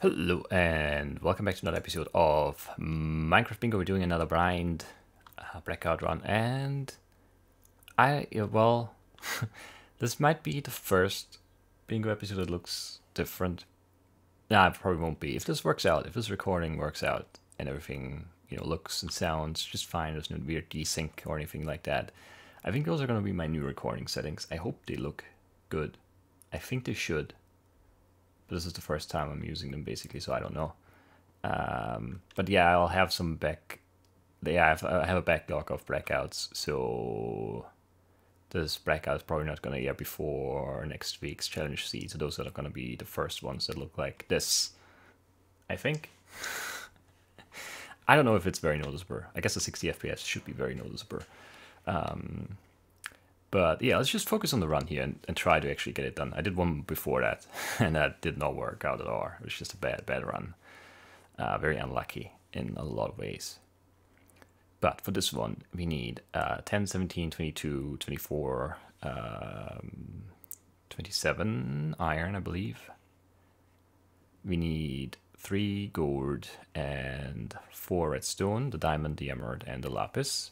Hello and welcome back to another episode of Minecraft Bingo. We're doing another blind Blackout run, and this might be the first Bingo episode that looks different. Nah, it probably won't be. If this works out, if this recording works out and everything, looks and sounds just fine, there's no weird desync or anything like that, I think those are going to be my new recording settings. I hope they look good. I think they should. This is the first time I'm using them, basically, so I don't know. But yeah, I'll have some I have a backlog of Blackouts, so this Blackout is probably not going to air before next week's challenge seed. So those are going to be the first ones that look like this, I think. I don't know if it's very noticeable. I guess the 60 FPS should be very noticeable. But yeah, let's just focus on the run here and try to actually get it done. I did one before that, and that did not work out at all. It was just a bad run. Very unlucky in a lot of ways. But for this one, we need 10, 17, 22, 24, 27 iron, I believe. We need 3 gold and 4 redstone, the diamond, the emerald, and the lapis.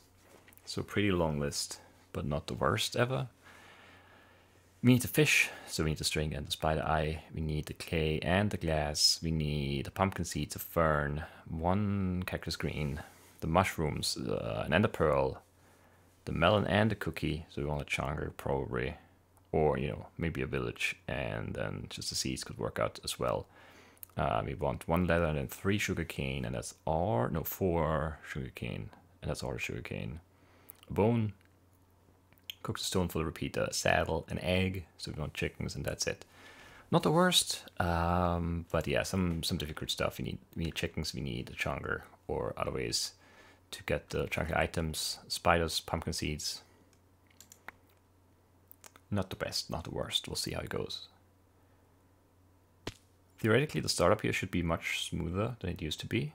So pretty long list, but not the worst ever. We need the fish, so we need the string and the spider eye. We need the clay and the glass. We need the pumpkin seeds, a fern, 1 cactus green, the mushrooms, an ender pearl, the melon and the cookie. So we want a chunker probably, or maybe a village, and then just the seeds could work out as well. We want 1 leather and then 3 sugarcane, and that's all. No, 4 sugarcane, and that's all the sugarcane. A bone. Cooked stone for the repeater, saddle, an egg, so we want chickens, and that's it. Not the worst, but yeah, some difficult stuff. We need chickens, we need a chunker, or other ways to get the chunky items. Spiders, pumpkin seeds. Not the best, not the worst. We'll see how it goes. Theoretically, the startup here should be much smoother than it used to be,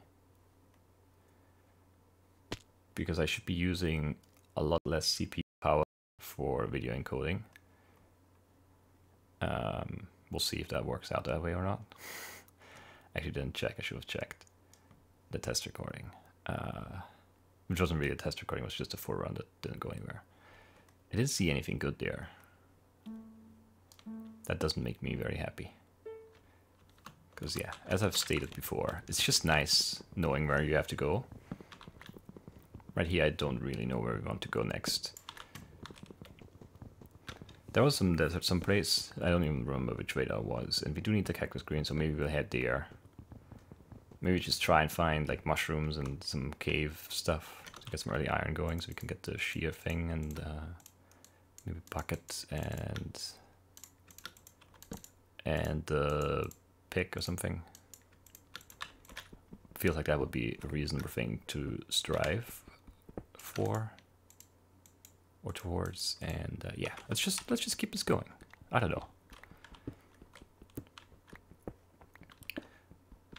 because I should be using a lot less CPU power for video encoding. We'll see if that works out that way or not. Actually didn't check, I should have checked the test recording. Which wasn't really a test recording, it was just a full run that didn't go anywhere. I didn't see anything good there. That doesn't make me very happy. Because yeah, as I've stated before, it's just nice knowing where you have to go. Right here I don't really know where we want to go next. There was some desert someplace, I don't even remember which way that was, and we do need the cactus green, so maybe we'll head there. Maybe just try and find like mushrooms and some cave stuff to get some early iron going, so we can get the shear thing and maybe bucket and the pick or something. Feels like that would be a reasonable thing to strive for or towards, and yeah, let's just keep this going. I don't know.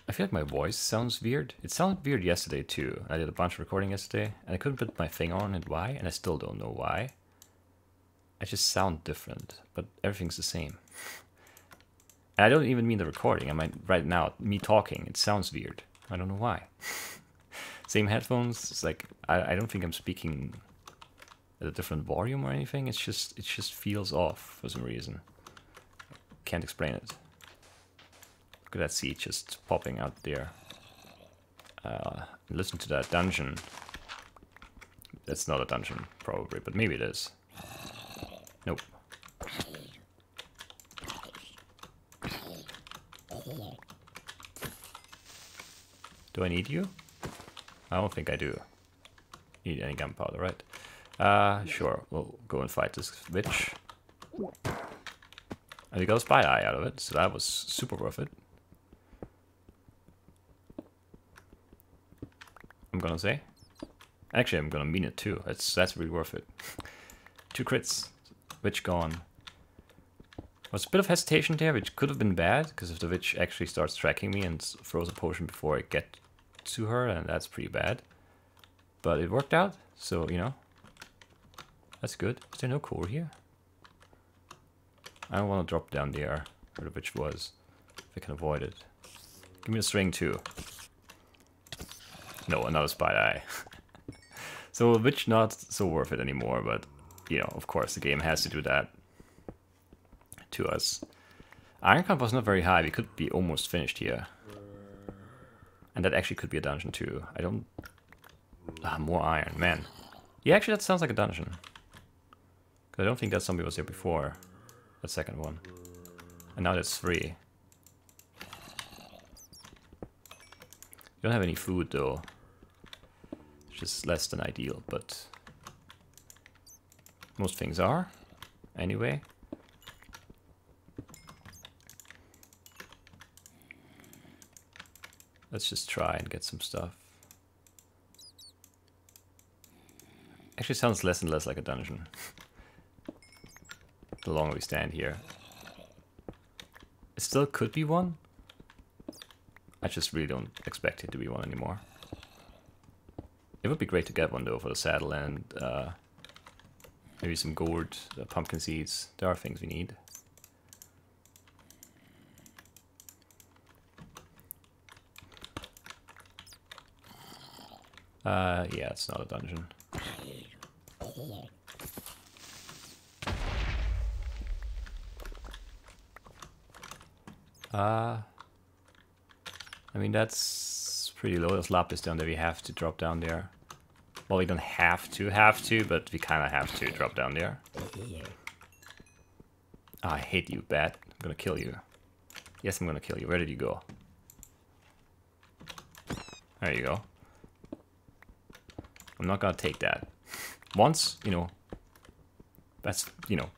I feel like my voice sounds weird. It sounded weird yesterday too. I did a bunch of recording yesterday, and I couldn't put my finger on it why, and I still don't know why. I just sound different, but everything's the same. And I don't even mean the recording. I mean right now, me talking. It sounds weird. I don't know why. Same headphones. It's like I don't think I'm speaking at a different volume or anything. It just feels off for some reason. Can't explain it. Look at that seed just popping out there. Listen to that dungeon. That's not a dungeon probably, but maybe it is. Nope. Do I need you? I don't think I do. Need any gunpowder, right? Sure, we'll go and fight this witch. And we got a spider eye out of it, so that was super worth it. I'm gonna say. Actually, I'm gonna mean it too. That's really worth it. 2 crits, witch gone. Was a bit of hesitation there, which could have been bad, because if the witch actually starts tracking me and throws a potion before I get to her, and that's pretty bad. But it worked out, so that's good. Is there no core here? I don't want to drop down there where the witch was, if I can avoid it. Give me a string too. No, another spider eye. So, which not so worth it anymore, but, you know, of course, the game has to do that to us. Iron count was not very high. We could be almost finished here. And that actually could be a dungeon too. I don't... Ah, more iron, man. Yeah, actually that sounds like a dungeon. I don't think that zombie was there before. That second one. And now that's 3. You don't have any food though. Which is less than ideal, but... most things are. Anyway. Let's just try and get some stuff. Actually sounds less and less like a dungeon. The longer we stand here. It still could be one. I just really don't expect it to be one anymore. It would be great to get one though for the saddle and maybe some gourd, pumpkin seeds. There are things we need. Yeah, it's not a dungeon. I mean, that's pretty low. There's lapis down there. We have to drop down there. Well, we don't have to, but we kind of have to drop down there. Oh, I hate you, bat. I'm gonna kill you. Yes, I'm gonna kill you. Where did you go? There you go. I'm not gonna take that. Once, you know, that's, you know,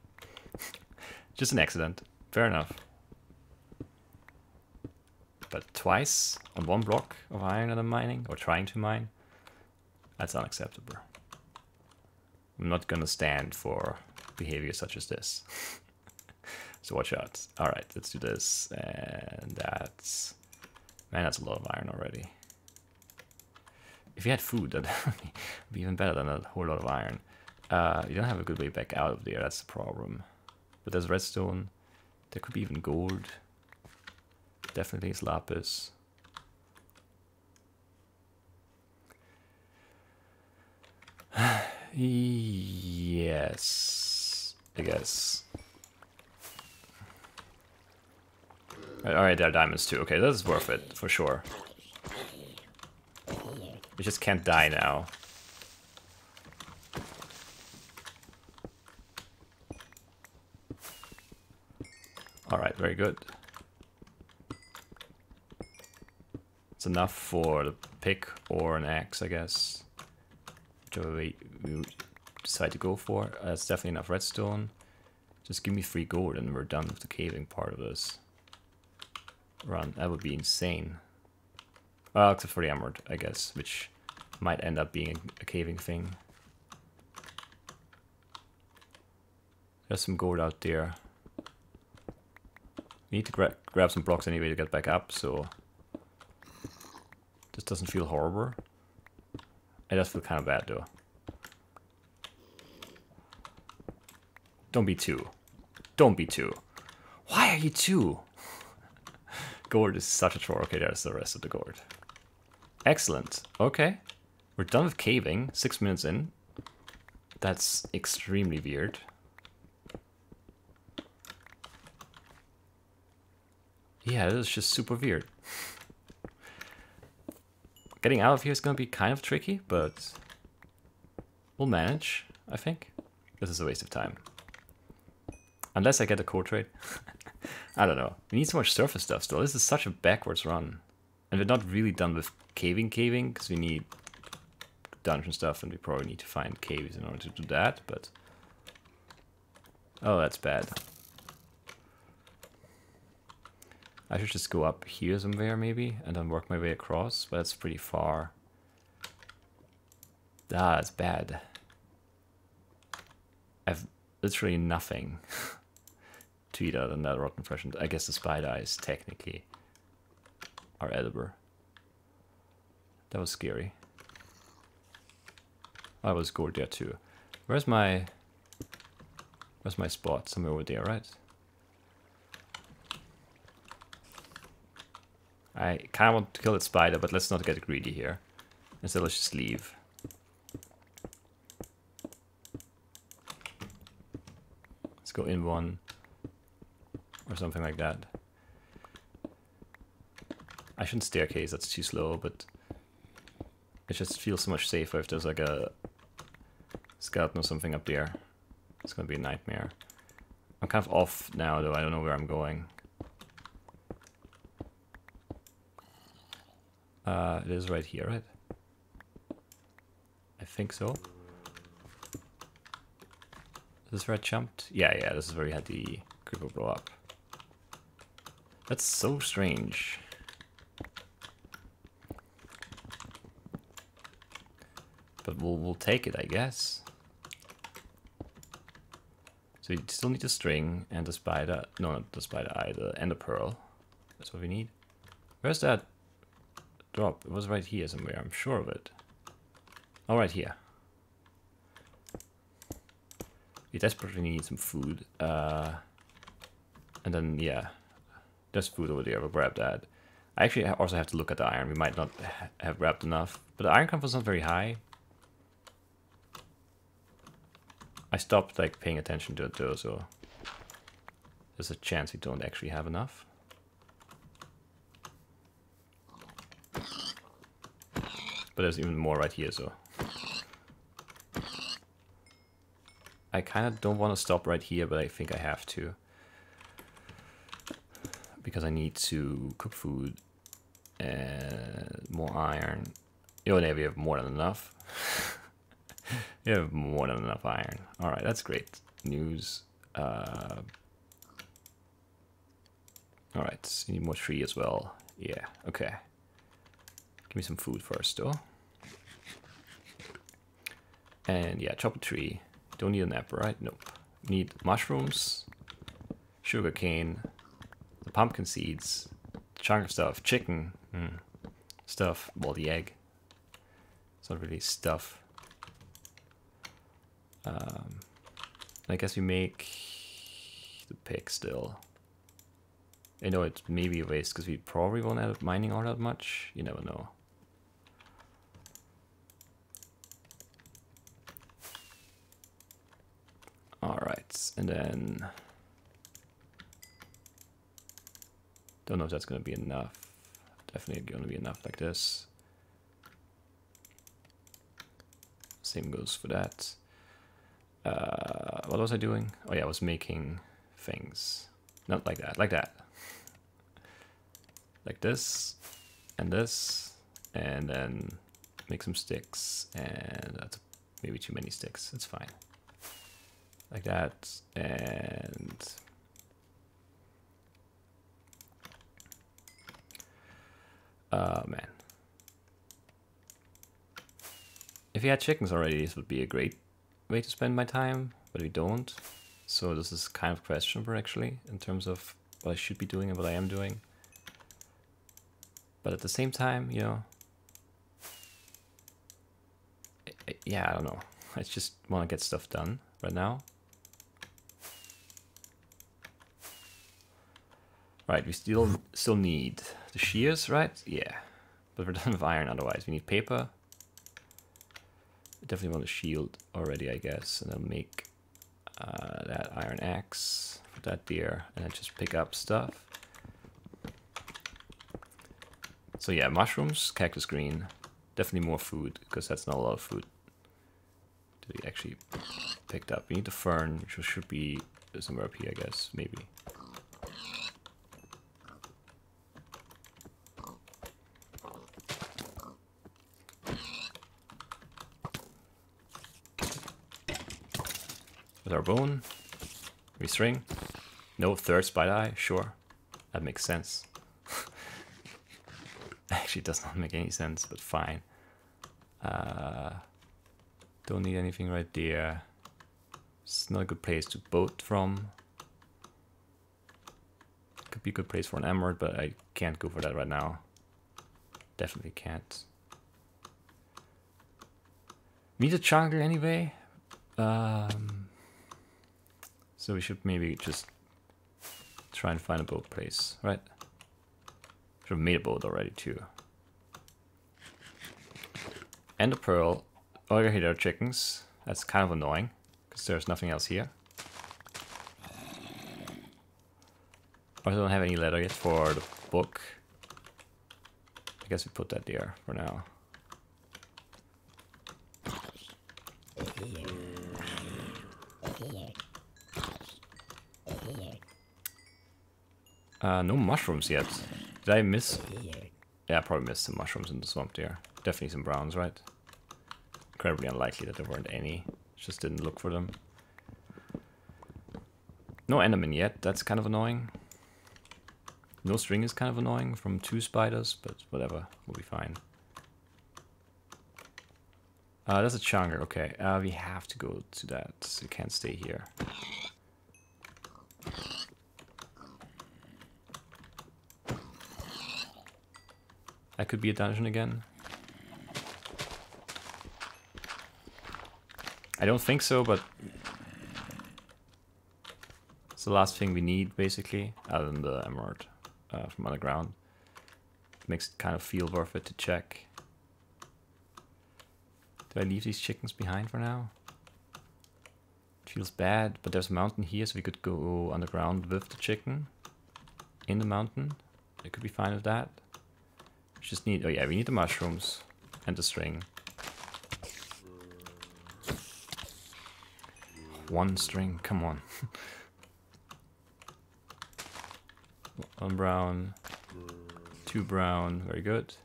just an accident. Fair enough. But twice on one block of iron that I'm mining, or trying to mine, that's unacceptable. I'm not gonna stand for behavior such as this. So watch out. Alright, let's do this. And that's... man, that's a lot of iron already. If you had food, that would be even better than a whole lot of iron. You don't have a good way back out of there, that's the problem. But there's redstone. There could be even gold. Definitely is lapis. Yes, I guess. Alright, there are diamonds too. Okay, this is worth it, for sure. We just can't die now. Alright, very good. It's enough for the pick or an axe, I guess. Whichever way we decide to go for. That's definitely enough redstone. Just give me 3 gold and we're done with the caving part of this run. That would be insane. Well, except for the emerald, I guess, which might end up being a caving thing. There's some gold out there. We need to grab some blocks anyway to get back up, so this doesn't feel horrible. It does feel kind of bad though. Don't be 2. Don't be 2. Why are you 2? Gold is such a chore. Okay, there's the rest of the gold. Excellent. Okay. We're done with caving. 6 minutes in. That's extremely weird. Yeah, this is just super weird. Getting out of here is going to be kind of tricky, but we'll manage, I think. This is a waste of time. Unless I get a core trade. I don't know. We need so much surface stuff still. This is such a backwards run. And we're not really done with caving, because we need dungeon stuff, and we probably need to find caves in order to do that, but... oh, that's bad. I should just go up here somewhere, maybe, and then work my way across, but that's pretty far. Ah, that's bad. I've literally nothing to eat other than that rotten flesh, and I guess the spider eyes technically are edible. That was scary. Oh, I was gold there too. Where's my spot? Somewhere over there, right? I kind of want to kill that spider, but let's not get greedy here. Instead, let's just leave. Let's go in one. Or something like that. I shouldn't staircase, that's too slow, but it just feels so much safer if there's like a skeleton or something up there. It's gonna be a nightmare. I'm kind of off now though, I don't know where I'm going. It is right here, right? I think so. Is this where I jumped? Yeah, this is where we had the creeper blow up. That's so strange. But we'll take it, I guess. So we still need the string and the spider. No, not the spider eye, the ender pearl. That's what we need. Where's that drop? It was right here somewhere, I'm sure of it. Oh, right here. We desperately need some food. And then, yeah, there's food over there, we'll grab that. I actually also have to look at the iron. We might not have grabbed enough. But the iron count was not very high. I stopped like paying attention to it though, so there's a chance we don't actually have enough. But there's even more right here, so I kind of don't want to stop right here, but I think I have to. Because I need to cook food and more iron. Oh, there we have more than enough. You have more than enough iron. Alright, that's great news. Alright, you need more tree as well. Yeah, okay. Give me some food first, though. And yeah, chop a tree. Don't need an apple, right? Nope. Need mushrooms, sugar cane, the pumpkin seeds, chunk of stuff, chicken, stuff, well, the egg. It's not really stuff. I guess we make the pick still. I know it's maybe a waste because we probably won't end up mining all that much. You never know. Alright, and then don't know if that's gonna be enough. Definitely gonna be enough like this. Same goes for that. What was I doing? Oh yeah, I was making things. Not like that, like that. Like this, and then make some sticks, and that's maybe too many sticks, it's fine. Like that, and man. If we had chickens already, this would be a great way to spend my time, but we don't. So this is kind of questionable actually, in terms of what I should be doing and what I am doing. But at the same time, you know, yeah, I don't know. I just want to get stuff done right now. Right, we still need the shears, right? Yeah, but we're done with iron otherwise. We need paper. Definitely want a shield already, I guess, and then make that iron axe, put that there, and then just pick up stuff. So yeah, mushrooms, cactus green, definitely more food, because that's not a lot of food that we actually picked up. We need the fern, which should be somewhere up here, I guess, maybe. With our bone, we string. No third spider eye, sure. That makes sense. Actually, it does not make any sense, but fine. Don't need anything right there. It's not a good place to boat from. Could be a good place for an emerald, but I can't go for that right now. Definitely can't. Need a jungle anyway. So we should maybe just try and find a boat place, right? Should have made a boat already too. And a pearl. Oh, here there are chickens. That's kind of annoying because there's nothing else here. I don't have any letter yet for the book. I guess we put that there for now. No mushrooms yet. Did I miss? Yeah, I probably missed some mushrooms in the swamp there. Definitely some browns, right? Incredibly unlikely that there weren't any. Just didn't look for them. No enderman yet. That's kind of annoying. No string is kind of annoying from 2 spiders, but whatever. We'll be fine. There's a chunger. Okay, we have to go to that. So we can't stay here. That could be a dungeon again. I don't think so, but it's the last thing we need, basically, other than the emerald from underground. Makes it kind of feel worth it to check. Do I leave these chickens behind for now? It feels bad, but there's a mountain here, so we could go underground with the chicken in the mountain. I could be fine with that. We just need, oh yeah, we need the mushrooms and the string. 1 string, come on. 1 brown, 2 brown, very good.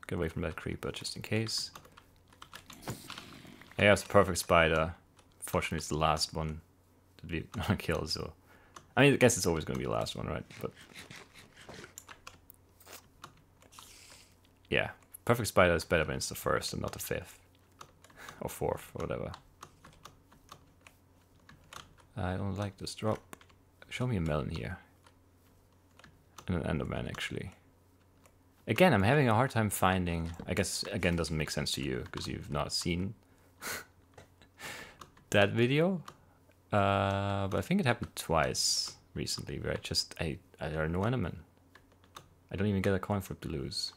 Get away from that creeper just in case. Yeah, it's a perfect spider. Fortunately, it's the last one that we kill, so... I mean, I guess it's always going to be the last one, right? But... yeah, perfect spider is better when it's the first and not the 5th. Or 4th, or whatever. I don't like this drop. Show me a melon here. And an enderman, actually. Again, I'm having a hard time finding... I guess, again, doesn't make sense to you, because you've not seen that video. But I think it happened twice recently, where there are no endermen. I don't even get a coin flip to lose.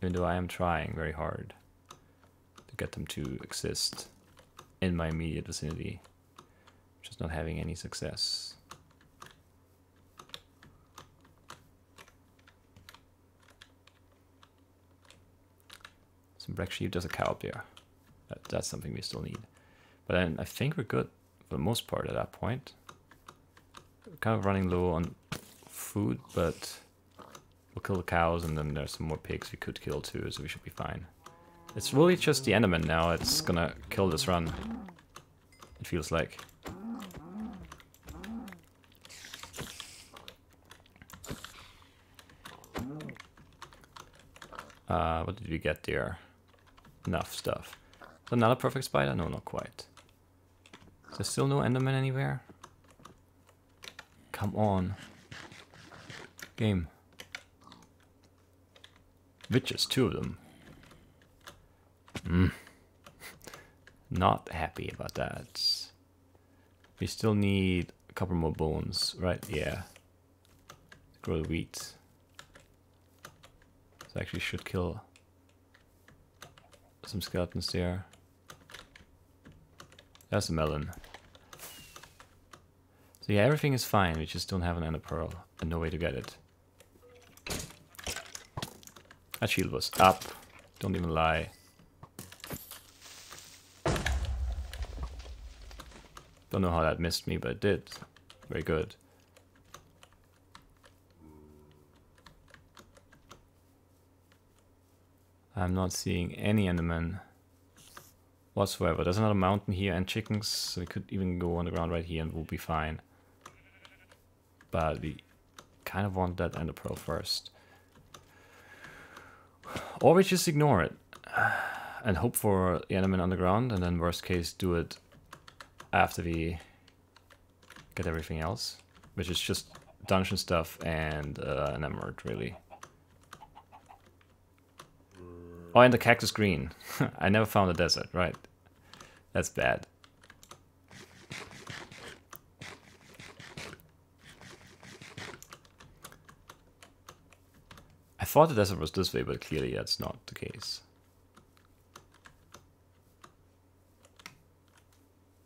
Even though I am trying very hard to get them to exist in my immediate vicinity. Just not having any success. Some black sheep, there's a cow up there. That's something we still need. But then I think we're good for the most part at that point. We're kind of running low on food, but we'll kill the cows, and then there's some more pigs we could kill too, so we should be fine. It's really just the enderman now. It's gonna kill this run. It feels like. What did we get there? Enough stuff. Is another perfect spider? No, not quite. Is there still no enderman anywhere? Come on. Game. Witches, 2 of them. Not happy about that. We still need a couple more bones, right? Yeah. Grow the wheat. So I actually should kill some skeletons there. That's a melon. So yeah, everything is fine. We just don't have an ender pearl and no way to get it. That shield was up. Don't even lie. Don't know how that missed me, but it did. Very good. I'm not seeing any endermen whatsoever. There's another mountain here and chickens, so we could even go on the ground right here and we'll be fine. But we kind of want that ender pearl first. Or we just ignore it and hope for the enderman underground, and then worst case do it after we get everything else, which is just dungeon stuff and an emerald, really. Oh, and the cactus green. I never found a desert, right? That's bad. thought the desert was this way, but clearly that's not the case.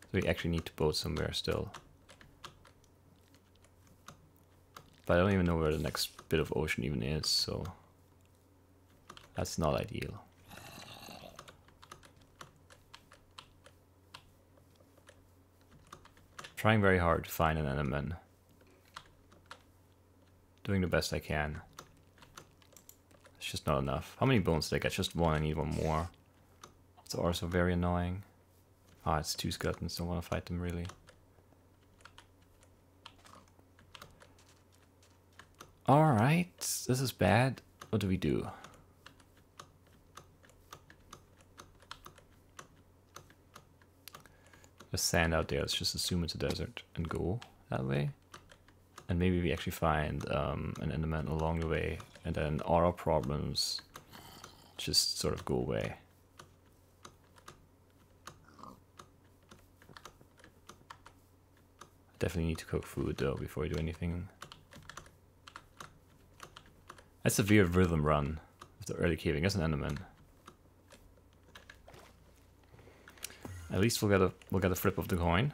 So we actually need to boat somewhere still. But I don't even know where the next bit of ocean even is, so that's not ideal. Trying very hard to find an enderman. Doing the best I can. It's just not enough. How many bones did I get? Just one. I need one more. It's also very annoying. Ah, it's 2 skeletons. Don't want to fight them really. Alright, this is bad. What do we do? There's sand out there. Let's just assume it's a desert and go that way. And maybe we actually find an enderman along the way, and then all our problems just sort of go away. Definitely need to cook food though before we do anything. That's a weird rhythm run of the early caving. That's an enderman. At least we'll get a flip of the coin.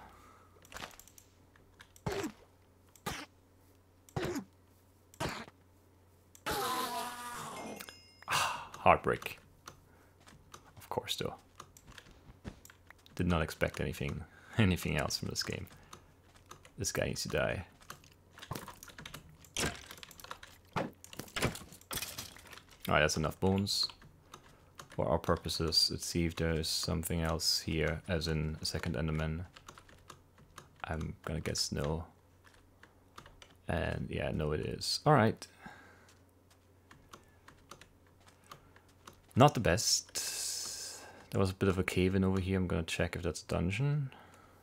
Heartbreak. Of course, though. Did not expect anything else from this game. This guy needs to die. Alright, that's enough bones. For our purposes, let's see if there's something else here, as in a second enderman. I'm gonna guess no. And yeah, no it is. Alright. Not the best. There was a bit of a cave-in over here. I'm gonna check if that's a dungeon.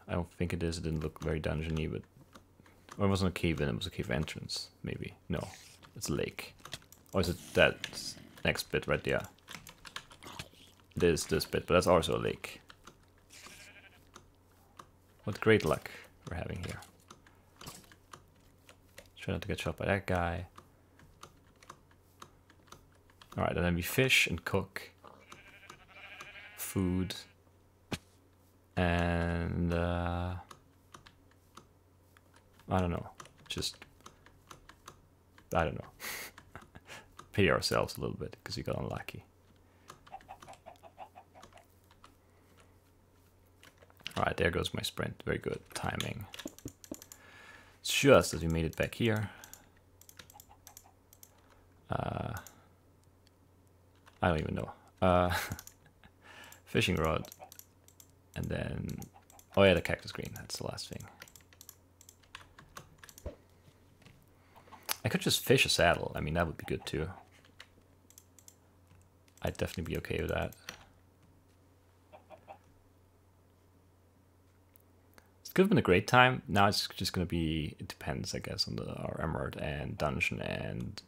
I don't think it is. It didn't look very dungeony, but... Or it wasn't a cave-in, it was a cave entrance, maybe. No, it's a lake. Or is it that next bit right there? It is this bit, but that's also a lake. What great luck we're having here. Try not to get shot by that guy. Alright, and then we fish and cook food. And I don't know. I don't know. Pity ourselves a little bit because we got unlucky. Alright, there goes my sprint. Very good timing. Just as we made it back here. I don't even know. Fishing rod. And then... Oh yeah, the cactus green. That's the last thing. I could just fish a saddle. I mean, that would be good too. I'd definitely be okay with that. It's could have been a great time. Now it's just going to be... It depends, I guess, on our emerald and dungeon and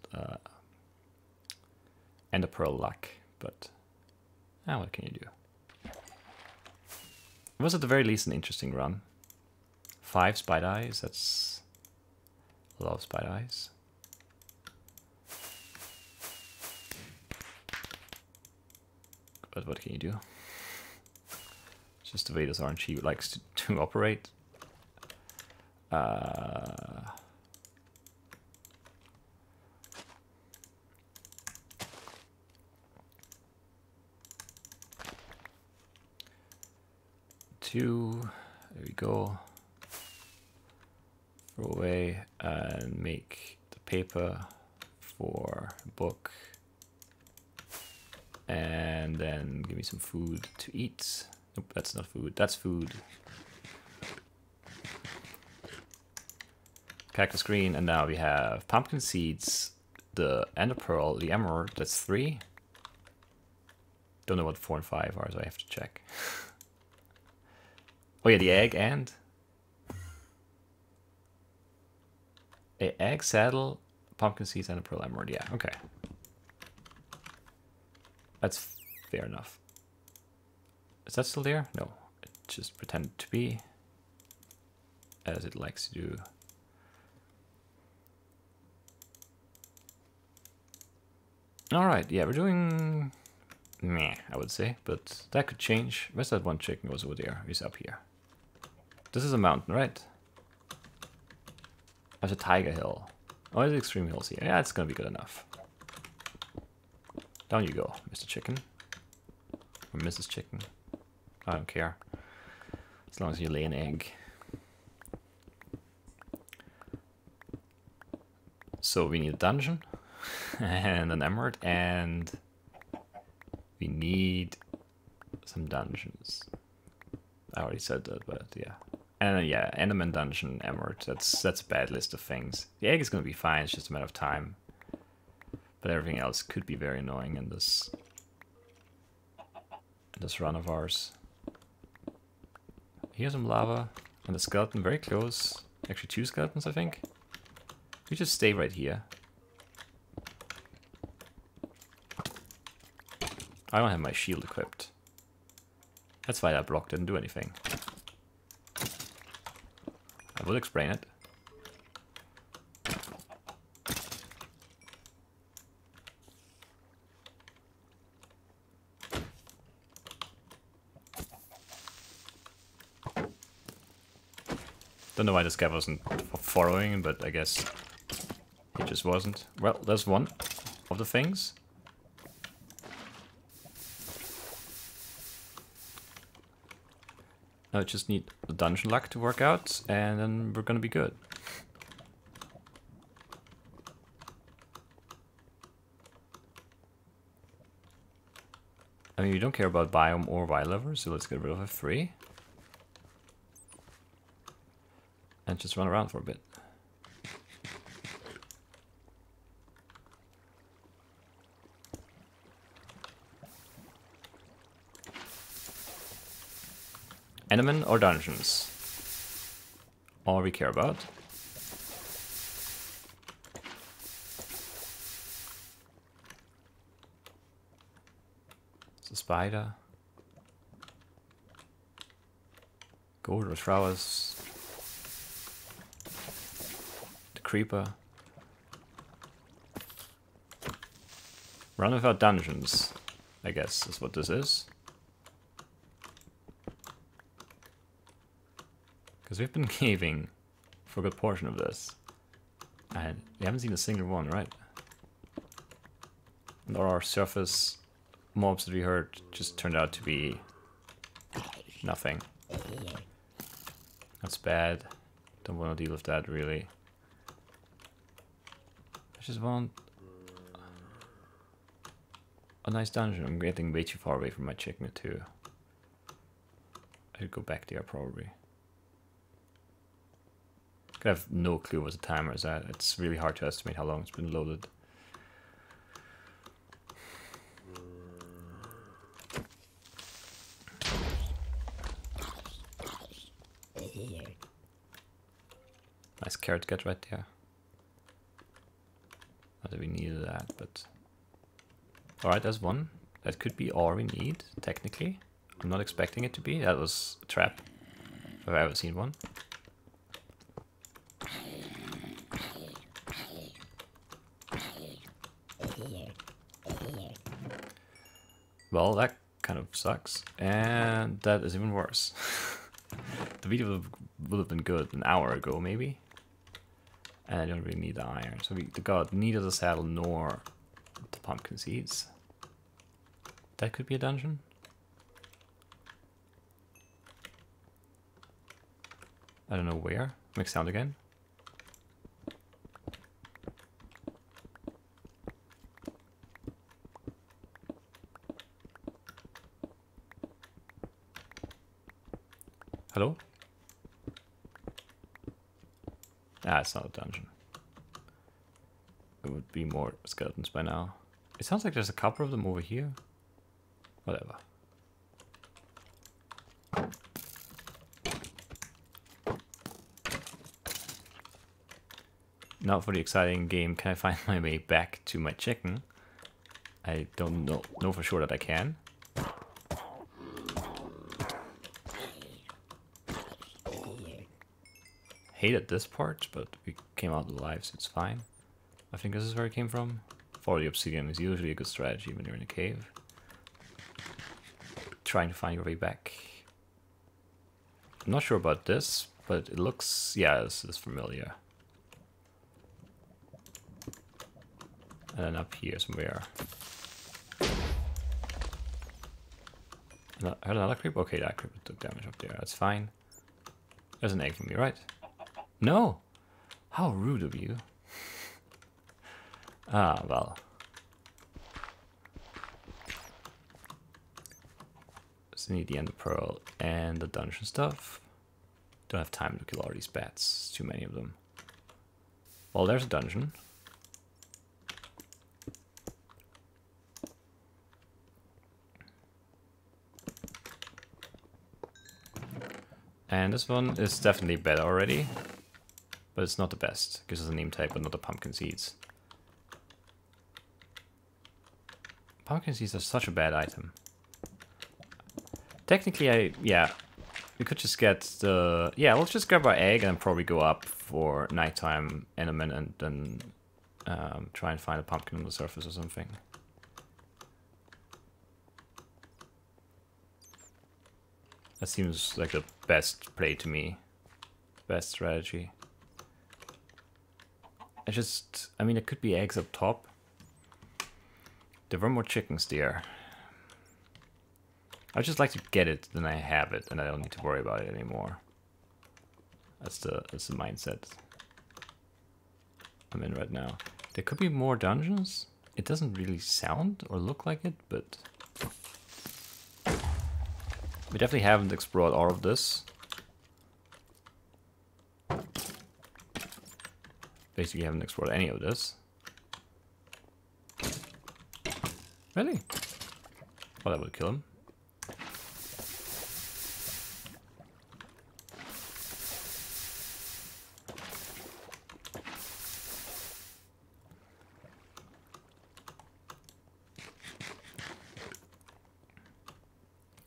a pearl luck. But... what can you do? It was at the very least an interesting run. 5 spider eyes, that's a lot of spider eyes. But what can you do? It's just the way this RNG likes to operate. There we go. Throw away and make the paper for a book. And then give me some food to eat. Nope, that's not food. That's food. Cactus green, and now we have pumpkin seeds, the ender pearl, the emerald. That's 3. Don't know what 4 and 5 are, so I have to check. Oh yeah, the egg and a egg, saddle, pumpkin seeds, and a pearl emerald. Yeah, okay. That's fair enough. Is that still there? No, it just pretended to be, as it likes to do. Alright, yeah, we're doing meh, I would say, but that could change. Where's that one chicken was over there? He's up here. This is a mountain, right? There's a tiger hill. Oh, there's extreme hills here. Yeah, it's gonna be good enough. Down you go, Mr. Chicken. Or Mrs. Chicken. I don't care. As long as you lay an egg. So we need a dungeon and an emerald, and we need some dungeons. I already said that, but yeah. And yeah, Enderman dungeon, emerald. That's a bad list of things. The egg is gonna be fine. It's just a matter of time. But everything else could be very annoying in this run of ours. Here's some lava and a skeleton very close. Actually, 2 skeletons, I think. We just stay right here. I don't have my shield equipped. That's why that block didn't do anything. I will explain it. Don't know why this guy wasn't following, but I guess he just wasn't. Well, there's one of the things. Now I just need the dungeon luck to work out, and then we're gonna be good. I mean, we don't care about biome or Y lever, so let's get rid of F3. And just run around for a bit. Enderman or dungeons? All we care about. It's a spider. Gold or flowers. The creeper. Run without dungeons, I guess, is what this is. Because we've been caving for a good portion of this. And we haven't seen a single one, right? And all our surface mobs that we heard just turned out to be nothing. That's bad. Don't want to deal with that, really. I just want a nice dungeon. I'm getting way too far away from my chicken, too. I should go back there, probably. I have no clue what the timer is at. It's really hard to estimate how long it's been loaded. Nice carrot get right there. Not that we needed that, but... Alright, there's one. That could be all we need, technically. I'm not expecting it to be. That was a trap. If I've ever seen one. Well, that kind of sucks. And that is even worse. The video would have been good an hour ago, maybe. And I don't really need the iron. So we got neither the saddle nor the pumpkin seeds. That could be a dungeon. I don't know where. Make sound again. Hello? Ah, it's not a dungeon. It would be more skeletons by now. It sounds like there's a couple of them over here. Whatever. Now for the exciting game, can I find my way back to my chicken? I don't know for sure that I can. Hated this part, but we came out alive, so it's fine. I think this is where it came from. Follow the obsidian is usually a good strategy when you're in a cave. Trying to find your way back. I'm not sure about this, but it looks, yeah, this is familiar. And then up here somewhere. I heard another creep? Okay, that creep took damage up there. That's fine. There's an egg for me, right? No! How rude of you. Ah, well. Just need the ender pearl and the dungeon stuff. Don't have time to kill all these bats. Too many of them. Well, there's a dungeon. And this one is definitely better already. But it's not the best. Gives us a name tag, but not the pumpkin seeds. Pumpkin seeds are such a bad item. Technically, we could just get the... Yeah, let's just grab our egg and probably go up for nighttime enderman and then try and find a pumpkin on the surface or something. That seems like the best play to me. Best strategy. I mean, there could be eggs up top. There were more chickens there. I just like to get it, then I have it, and I don't need to worry about it anymore. That's the mindset I'm in right now. There could be more dungeons. It doesn't really sound or look like it, but we definitely haven't explored all of this. Basically haven't explored any of this. Really? Well, that would kill him.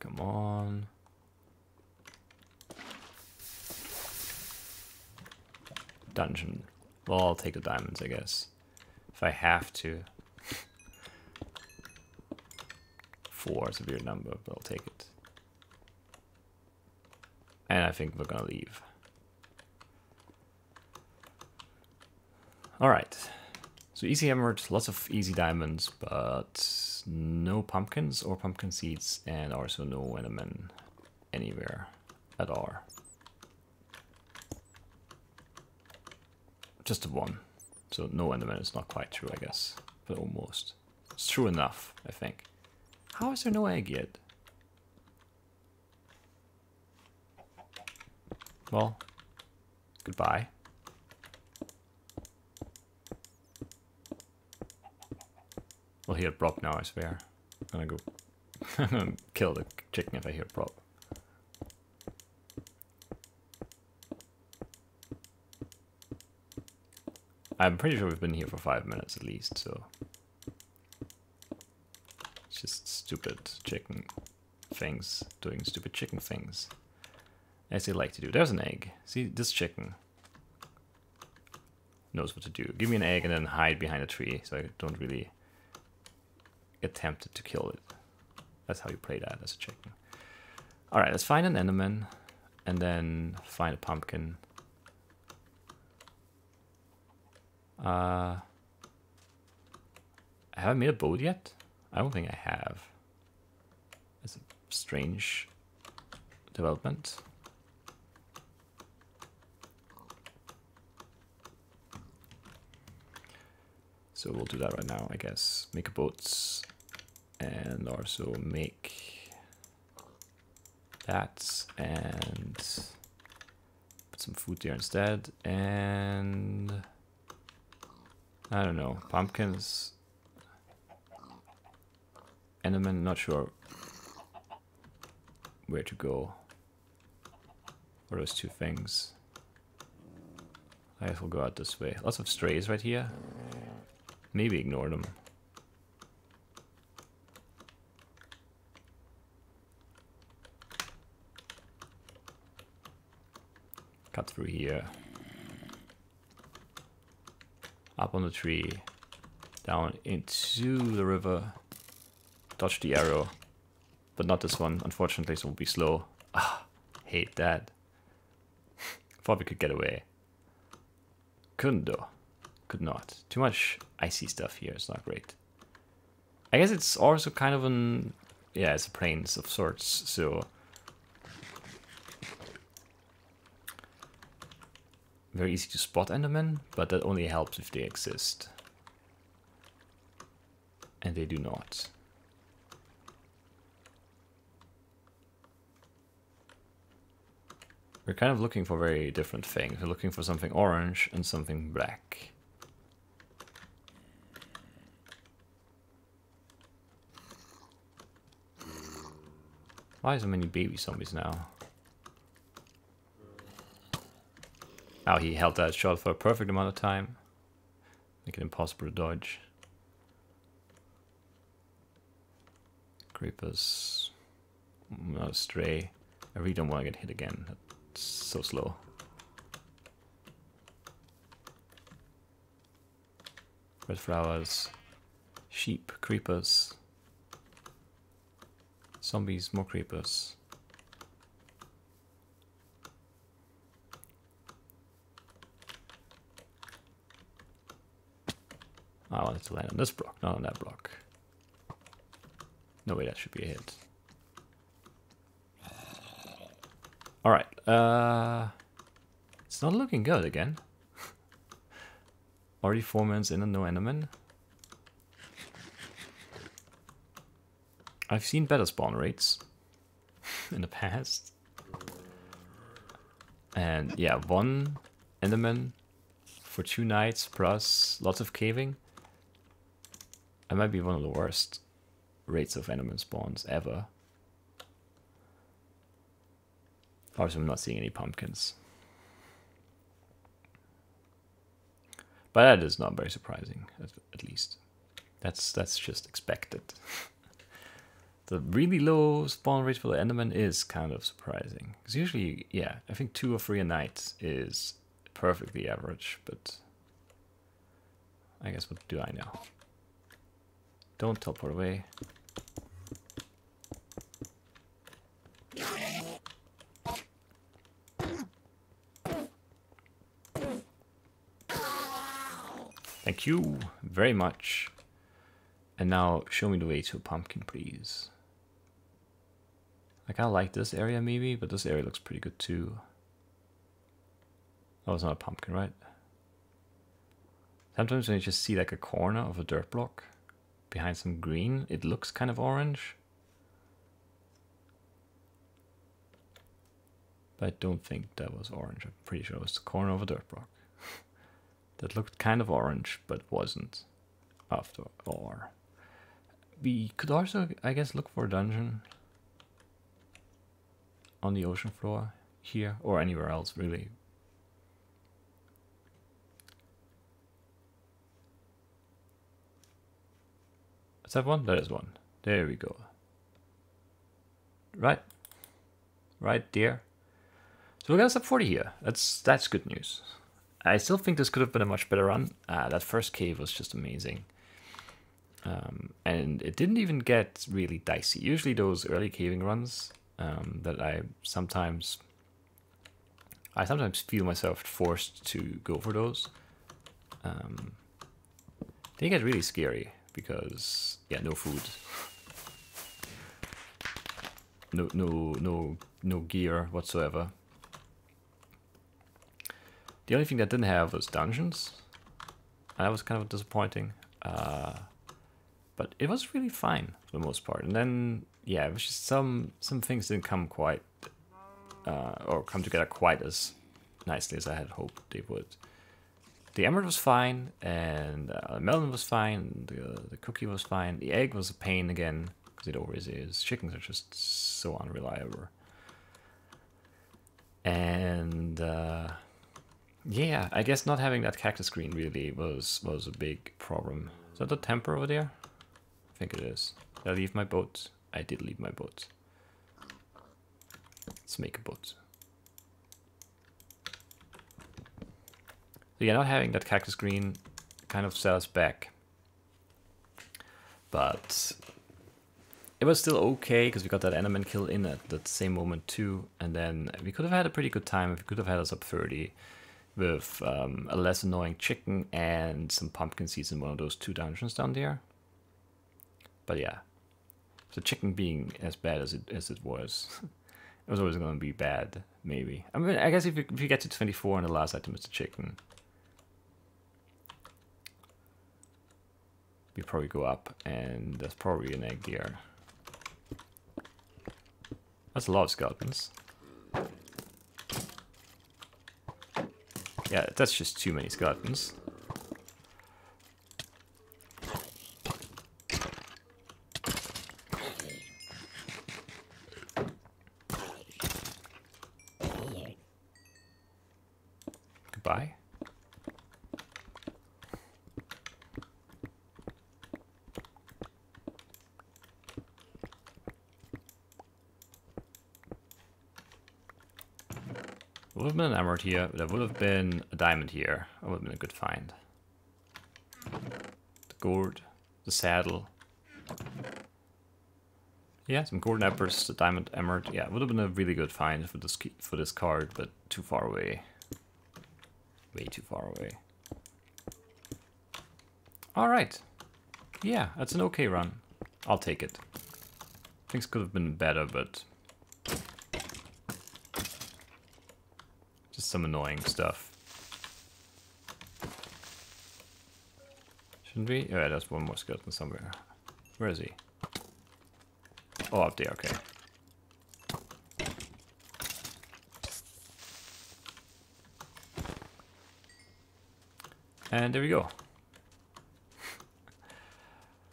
Come on. Dungeon. Well, I'll take the diamonds, I guess. If I have to. 4 is a weird number, but I'll take it. And I think we're gonna leave. Alright. So easy emerald, lots of easy diamonds, but no pumpkins or pumpkin seeds, and also no endermen anywhere at all. Just the one. So no enderman is not quite true, I guess, but almost. It's true enough, I think. How is there no egg yet? Well, goodbye. We'll hear a prop now, I swear. I'm gonna go I'm gonna kill the chicken if I hear a prop. I'm pretty sure we've been here for 5 minutes at least, so it's just stupid chicken things doing stupid chicken things. As they like to do. There's an egg. See, this chicken knows what to do. Give me an egg and then hide behind a tree so I don't really get tempted to kill it. That's how you play that as a chicken. Alright, let's find an enderman and then find a pumpkin. I haven't made a boat yet? I don't think I have. It's a strange development. So we'll do that right now, I guess. Make a boat and also make that and put some food there instead. And I don't know, pumpkins, enderman, not sure where to go for those two things. I guess we'll go out this way. Lots of strays right here. Maybe ignore them. Cut through here. Up on the tree. Down into the river. Dodge the arrow. But not this one, unfortunately, so it will be slow. Ah, hate that. Thought we could get away. Couldn't though. Could not. Too much icy stuff here, it's not great. I guess it's also kind of an... yeah, it's a plains of sorts, so... very easy to spot Endermen, but that only helps if they exist. And they do not. We're kind of looking for very different things. We're looking for something orange and something black. Why so many baby zombies now? Oh, he held that shot for a perfect amount of time. Make it impossible to dodge. Creepers. Not a stray. I really don't want to get hit again. That's so slow. Red flowers. Sheep. Creepers. Zombies. More creepers. I wanted to land on this block, not on that block. No way, that should be a hit. Alright, it's not looking good again. Already 4 minutes in and no Enderman. I've seen better spawn rates in the past. And yeah, 1 Enderman for 2 nights plus lots of caving. I might be one of the worst rates of Enderman spawns ever. Also, I'm not seeing any pumpkins. But that is not very surprising, at least. That's just expected. The really low spawn rate for the Enderman is kind of surprising. Because usually, yeah, I think 2 or 3 a night is perfectly average, but I guess what do I know? Don't teleport away. Thank you very much. And now show me the way to a pumpkin, please. I kind of like this area maybe, but this area looks pretty good too. Oh, it's not a pumpkin, right? Sometimes when you just see like a corner of a dirt block behind some green, it looks kind of orange. But I don't think that was orange. I'm pretty sure it was the corner of a dirt block. That looked kind of orange, but wasn't after all. We could also, I guess, look for a dungeon on the ocean floor here, or anywhere else, really. Is that one? That is one. There we go. Right. Right there. So we got a sub 40 here. That's good news. I still think this could have been a much better run. That first cave was just amazing. And it didn't even get really dicey. Usually those early caving runs that I sometimes feel myself forced to go for those. They get really scary because, yeah, no food. No gear whatsoever. The only thing that didn't have was dungeons. And that was kind of disappointing. But it was really fine for the most part. And then, yeah, it was just some things didn't come quite, or come together quite as nicely as I had hoped they would. The emerald was fine, and the melon was fine, the cookie was fine. The egg was a pain again, because it always is. Chickens are just so unreliable. And yeah, I guess not having that cactus green really was a big problem. Is that the temper over there? I think it is. Did I leave my boat? I did leave my boat. Let's make a boat. So yeah, not having that cactus green kind of set us back but it was still okay because we got that Enderman kill in at the same moment too, and then we could have had a pretty good time if we could have had us up 30 with a less annoying chicken and some pumpkin seeds in one of those 2 dungeons down there. But yeah, the chicken being as bad as it was, it was always going to be bad, maybe. I mean, I guess if you get to 24 and the last item is the chicken, we probably go up, and there's probably an egg there. That's a lot of skeletons. Yeah, that's just too many skeletons. Goodbye. Would have been an emerald here, there would have been a diamond here. That would have been a good find. The gourd, the saddle. Yeah, some golden apples, the diamond emerald. Yeah, it would have been a really good find for this card, but too far away. Way too far away. Alright. Yeah, that's an okay run. I'll take it. Things could have been better, but just some annoying stuff. Shouldn't we? Yeah, there's one more skeleton somewhere. Where is he? Oh, up there, okay. And there we go.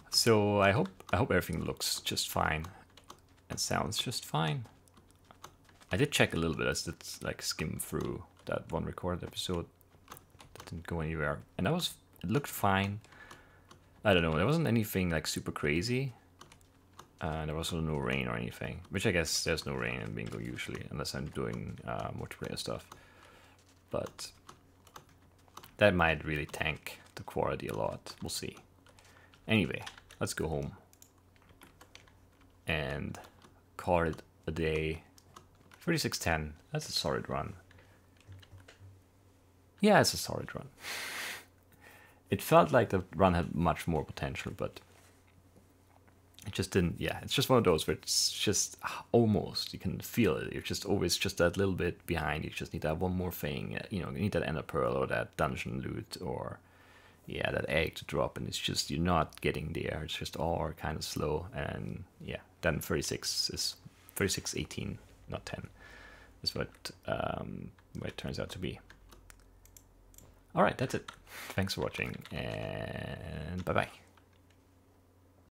So I hope everything looks just fine and sounds just fine. I did check a little bit. I did like skim through that one recorded episode that didn't go anywhere, and it looked fine. I don't know. There wasn't anything like super crazy. There was also no rain or anything, which I guess there's no rain in Bingo usually, unless I'm doing multiplayer stuff. But that might really tank the quality a lot. We'll see. Anyway, let's go home and call it a day. 3610. That's a solid run. Yeah, it's a solid run. It felt like the run had much more potential, but it just didn't. Yeah, it's just one of those where it's just almost, you can feel it. You're just always just that little bit behind. You just need that one more thing. You know, you need that ender pearl or that dungeon loot or yeah, that egg to drop, and it's just you're not getting there. It's just all kind of slow, and yeah, then 3618, not 10, is what it turns out to be. All right, that's it. Thanks for watching, and bye bye.